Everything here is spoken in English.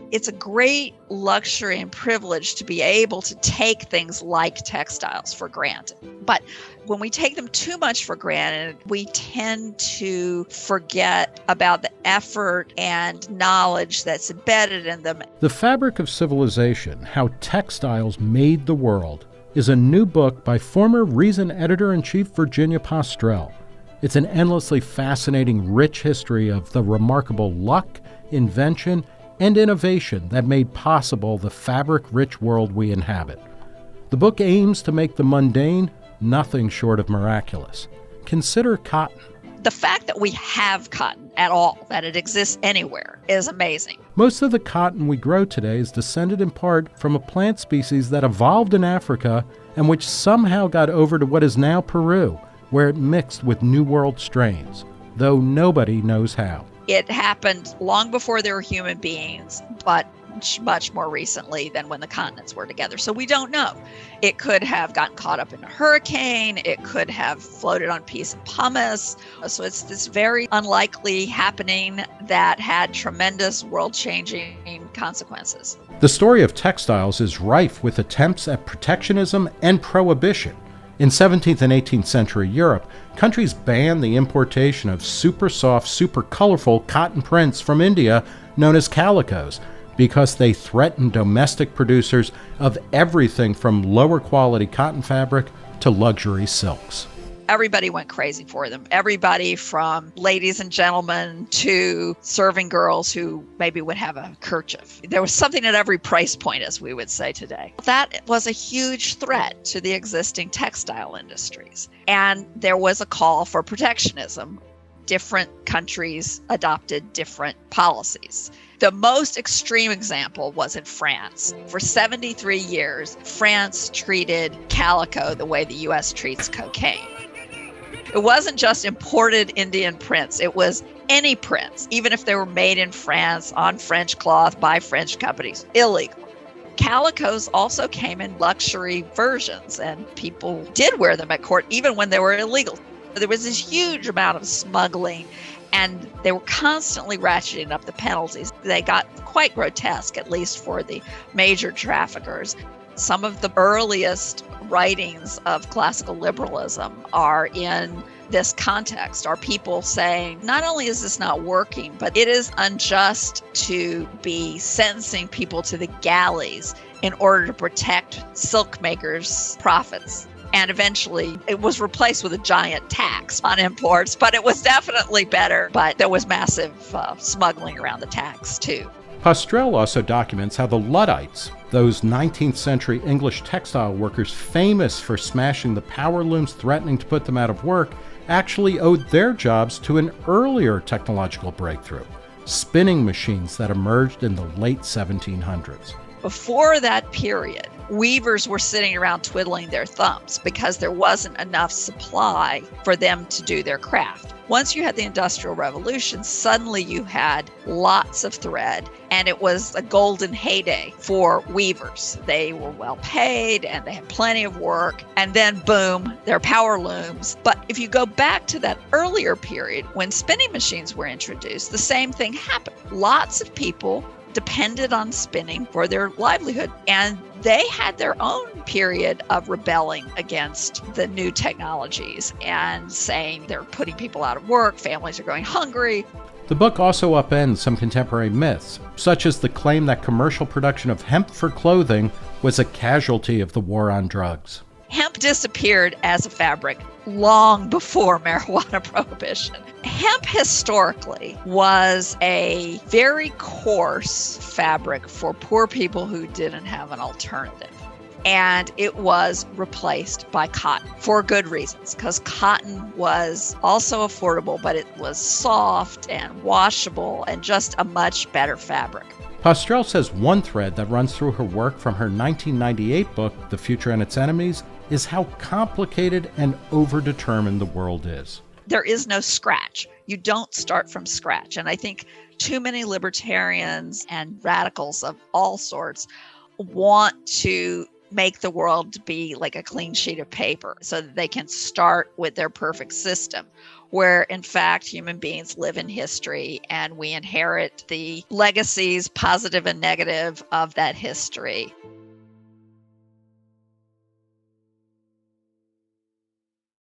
It's a great luxury and privilege to be able to take things like textiles for granted. But when we take them too much for granted, we tend to forget about the effort and knowledge that's embedded in them. The Fabric of Civilization, How Textiles Made the World, is a new book by former Reason editor-in-chief Virginia Postrel. It's an endlessly fascinating, rich history of the remarkable luck, invention, and innovation that made possible the fabric-rich world we inhabit. The book aims to make the mundane nothing short of miraculous. Consider cotton. The fact that we have cotton at all, that it exists anywhere, is amazing. Most of the cotton we grow today is descended in part from a plant species that evolved in Africa and which somehow got over to what is now Peru, where it mixed with New World strains, though nobody knows how. It happened long before there were human beings, but much more recently than when the continents were together. So we don't know. It could have gotten caught up in a hurricane. It could have floated on a piece of pumice. So it's this very unlikely happening that had tremendous world-changing consequences. The story of textiles is rife with attempts at protectionism and prohibition. In 17th and 18th century Europe, countries banned the importation of super soft, super colorful cotton prints from India known as calicos because they threatened domestic producers of everything from lower quality cotton fabric to luxury silks. Everybody went crazy for them. Everybody from ladies and gentlemen to serving girls who maybe would have a kerchief. There was something at every price point, as we would say today. That was a huge threat to the existing textile industries. And there was a call for protectionism. Different countries adopted different policies. The most extreme example was in France. For 73 years, France treated calico the way the U.S. treats cocaine. It wasn't just imported Indian prints. It was any prints, even if they were made in France, on French cloth, by French companies, illegal. Calicos also came in luxury versions, and people did wear them at court, even when they were illegal. There was this huge amount of smuggling, and they were constantly ratcheting up the penalties. They got quite grotesque, at least for the major traffickers. Some of the earliest writings of classical liberalism are in this context, are people saying, not only is this not working, but it is unjust to be sentencing people to the galleys in order to protect silk makers' profits. And eventually it was replaced with a giant tax on imports, but it was definitely better. But there was massive smuggling around the tax too. Postrel also documents how the Luddites, those 19th century English textile workers famous for smashing the power looms threatening to put them out of work, actually owed their jobs to an earlier technological breakthrough, spinning machines that emerged in the late 1700s. Before that period, weavers were sitting around twiddling their thumbs because there wasn't enough supply for them to do their craft. Once you had the Industrial Revolution, suddenly you had lots of thread, and it was a golden heyday for weavers. They were well paid and they had plenty of work, and then boom, there are power looms. But if you go back to that earlier period when spinning machines were introduced, the same thing happened. Lots of people depended on spinning for their livelihood, and they had their own period of rebelling against the new technologies and saying they're putting people out of work, families are going hungry. The book also upends some contemporary myths, such as the claim that commercial production of hemp for clothing was a casualty of the war on drugs. Hemp disappeared as a fabric long before marijuana prohibition. Hemp historically was a very coarse fabric for poor people who didn't have an alternative. And it was replaced by cotton for good reasons, because cotton was also affordable, but it was soft and washable and just a much better fabric. Postrel says one thread that runs through her work from her 1998 book, The Future and Its Enemies, is how complicated and overdetermined the world is. There is no scratch. You don't start from scratch. And I think too many libertarians and radicals of all sorts want to make the world be like a clean sheet of paper so that they can start with their perfect system. where in fact human beings live in history and we inherit the legacies, positive and negative, of that history.